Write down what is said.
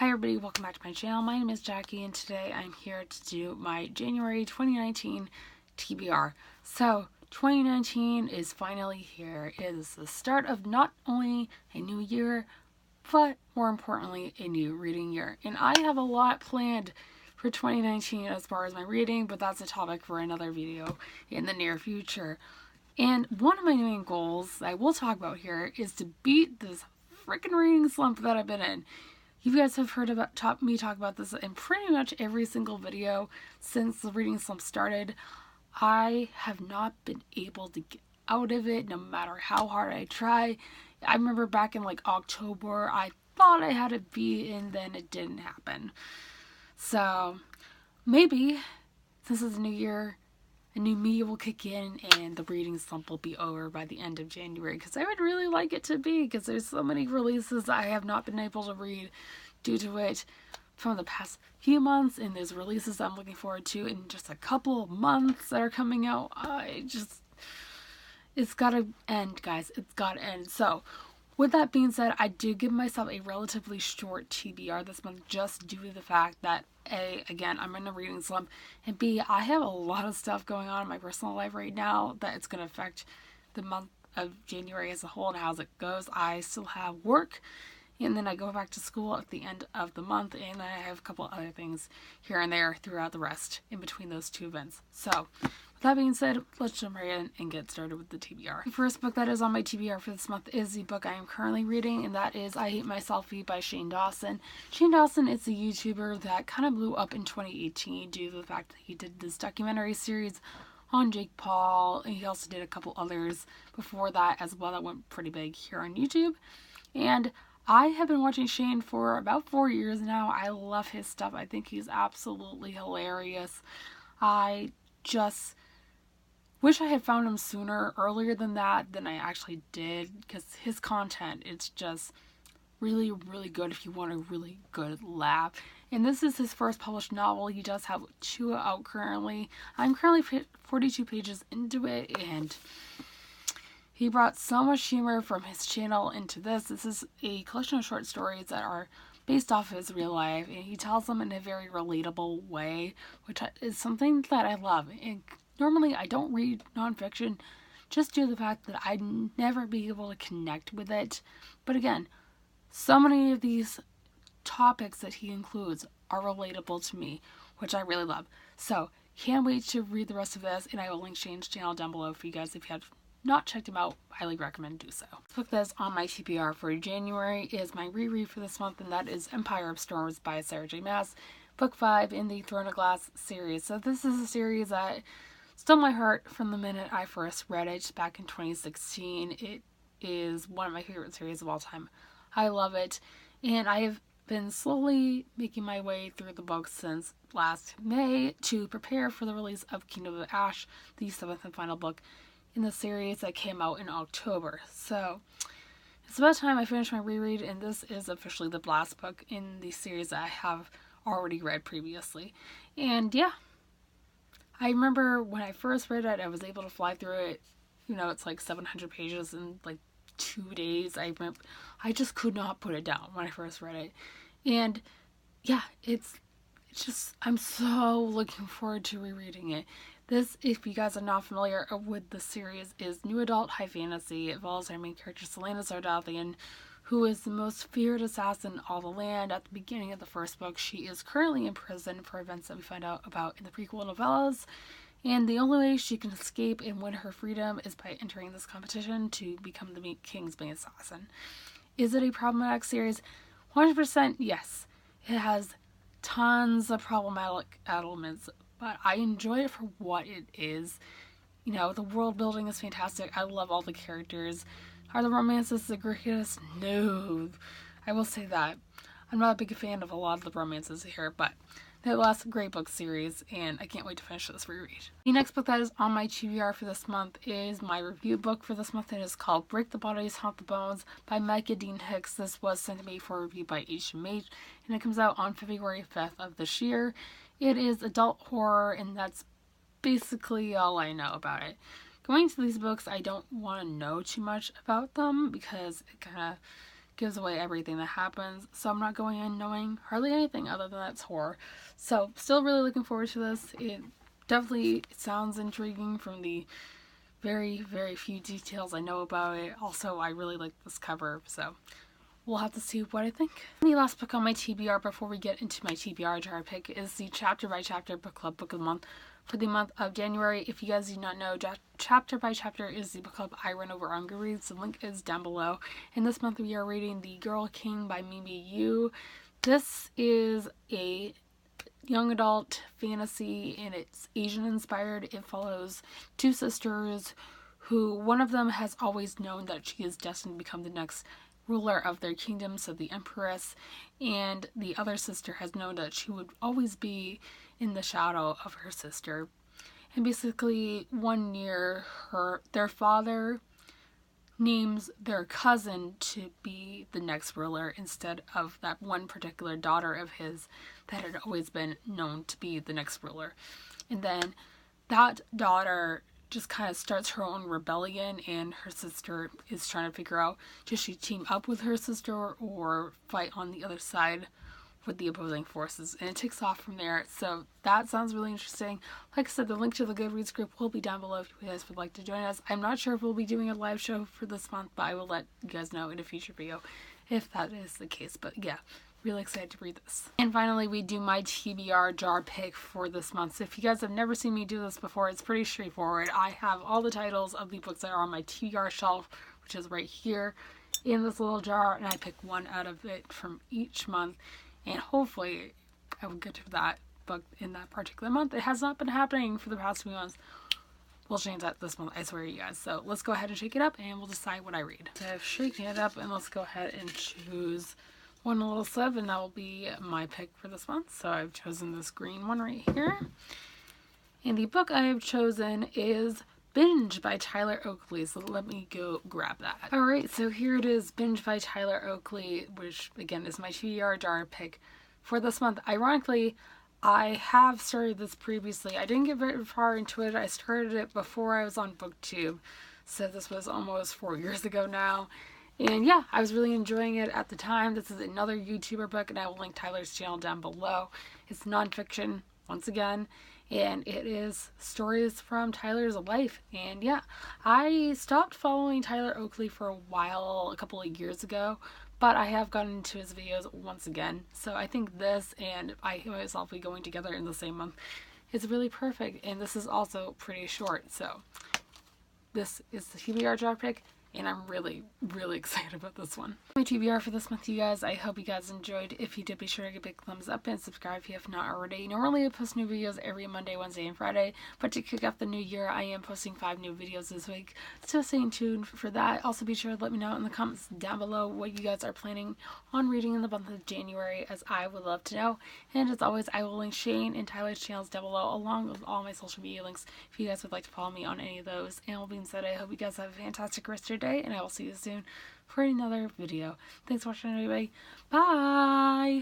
Hi everybody, welcome back to my channel. My name is Jackie and today I'm here to do my January 2019 TBR. So 2019 is finally here. It is the start of not only a new year, but more importantly a new reading year. And I have a lot planned for 2019 as far as my reading, but that's a topic for another video in the near future. And one of my main goals I will talk about here is to beat this freaking reading slump that I've been in. You guys have heard about me talk about this in pretty much every single video since the reading slump started. I have not been able to get out of it no matter how hard I try. I remember back in like October, I thought I had it beat and then it didn't happen. So maybe since it's a new year, a new me will kick in and the reading slump will be over by the end of January, because I would really like it to be, because there's so many releases I have not been able to read due to it from the past few months, and there's releases I'm looking forward to in just a couple of months that are coming out. It's gotta end, guys. It's gotta end. So with that being said, I did give myself a relatively short TBR this month just due to the fact that A, again, I'm in a reading slump, and B, I have a lot of stuff going on in my personal life right now that it's going to affect the month of January as a whole and how it goes. I still have work, and then I go back to school at the end of the month, and I have a couple other things here and there throughout the rest in between those two events. So with that being said, let's jump right in and get started with the TBR. The first book that is on my TBR for this month is the book I am currently reading, and that is I Hate My Selfie by Shane Dawson. Shane Dawson is a YouTuber that kind of blew up in 2018 due to the fact that he did this documentary series on Jake Paul, and he also did a couple others before that as well that went pretty big here on YouTube. And I have been watching Shane for about 4 years now. I love his stuff. I think he's absolutely hilarious. I just wish I had found him earlier than I actually did, because his content, it's just really, really good if you want a really good laugh. And this is his first published novel. He does have 2 out currently. I'm currently 42 pages into it, and he brought so much humor from his channel into this. This is a collection of short stories that are based off of his real life, and he tells them in a very relatable way, which is something that I love. And normally I don't read nonfiction just due to the fact that I'd never be able to connect with it. But again, so many of these topics that he includes are relatable to me, which I really love. So can't wait to read the rest of this, and I will link Shane's channel down below for you guys if you have not checked him out. Highly recommend do so. The book that is on my TBR for January is my reread for this month, and that is Empire of Storms by Sarah J. Maas, book 5 in the Throne of Glass series. So this is a series that stole my heart from the minute I first read it back in 2016. It is one of my favorite series of all time. I love it, and I have been slowly making my way through the book since last May to prepare for the release of Kingdom of Ash, the 7th and final book in the series that came out in October. So it's about time I finished my reread, and this is officially the last book in the series that I have already read previously. And yeah, I remember when I first read it, I was able to fly through it. You know, it's like 700 pages in like 2 days. I just could not put it down when I first read it. And yeah, it's just, I'm so looking forward to rereading it. This, if you guys are not familiar with the series, is new adult high fantasy. It follows our main character, Selena Sardathian, who is the most feared assassin in all the land. At the beginning of the first book, she is currently in prison for events that we find out about in the prequel novellas, and the only way she can escape and win her freedom is by entering this competition to become the king's main assassin. Is it a problematic series? 100% yes. It has tons of problematic elements, but I enjoy it for what it is. You know, the world building is fantastic. I love all the characters. Are the romances the greatest? No. I will say that. I'm not a big fan of a lot of the romances here, but nevertheless, great book series, and I can't wait to finish this reread. The next book that is on my TBR for this month is my review book for this month. It is called Break the Bodies, Haunt the Bones by Micah Dean Hicks. This was sent to me for review by HMH, and it comes out on February 5th of this year. It is adult horror, and that's basically all I know about it. Going to these books, I don't want to know too much about them because it kind of gives away everything that happens. So I'm not going in knowing hardly anything other than that's horror. So still really looking forward to this. It definitely sounds intriguing from the very, very few details I know about it. Also, I really like this cover, so we'll have to see what I think. And the last book on my TBR before we get into my TBR jar pick is the Chapter by Chapter Book Club Book of the Month for the month of January. If you guys do not know, Chapter by Chapter is the book club I run over on Reread. The link is down below. And this month we are reading The Girl King by Mimi Yu. This is a young adult fantasy and it's Asian inspired. It follows two sisters who one of them has always known that she is destined to become the next ruler of their kingdom, so the empress, and the other sister has known that she would always be in the shadow of her sister. And basically one year their father names their cousin to be the next ruler instead of that one particular daughter of his that had always been known to be the next ruler. And then that daughter just kind of starts her own rebellion, and her sister is trying to figure out, does she team up with her sister or fight on the other side with the opposing forces? And it takes off from there. So that sounds really interesting. Like I said, the link to the Goodreads group will be down below if you guys would like to join us. I'm not sure if we'll be doing a live show for this month, but I will let you guys know in a future video if that is the case. But yeah, really excited to read this. And finally, we do my TBR jar pick for this month. So if you guys have never seen me do this before, it's pretty straightforward. I have all the titles of the books that are on my TBR shelf, which is right here in this little jar, and I pick one out of it from each month. And hopefully I will get to that book in that particular month. It has not been happening for the past few months. We'll change that this month, I swear to you guys. So let's go ahead and shake it up and we'll decide what I read. So I've shaken it up and let's go ahead and choose one little slip, and that will be my pick for this month. So I've chosen this green one right here. And the book I have chosen is Binge by Tyler Oakley. So let me go grab that. Alright, so here it is, Binge by Tyler Oakley, which again is my TBR jar pick for this month. Ironically, I have started this previously. I didn't get very far into it. I started it before I was on BookTube. So this was almost 4 years ago now. And yeah, I was really enjoying it at the time. This is another YouTuber book, and I will link Tyler's channel down below. It's nonfiction, once again, and it is stories from Tyler's life. And yeah, I stopped following Tyler Oakley for a while, a couple of years ago, but I have gotten into his videos once again. So I think this and I myself be going together in the same month is really perfect. And this is also pretty short, so this is the TBR jar pick. And I'm really, really excited about this one. My TBR for this month, you guys. I hope you guys enjoyed. If you did, be sure to give a big thumbs up and subscribe if you have not already. Normally I post new videos every Monday, Wednesday, and Friday. But to kick off the new year, I am posting 5 new videos this week. So stay tuned for that. Also be sure to let me know in the comments down below what you guys are planning on reading in the month of January, as I would love to know. And as always, I will link Shane and Tyler's channels down below, along with all my social media links, if you guys would like to follow me on any of those. And all being said, I hope you guys have a fantastic rest of your day, and I will see you soon for another video. Thanks for watching, everybody. Bye!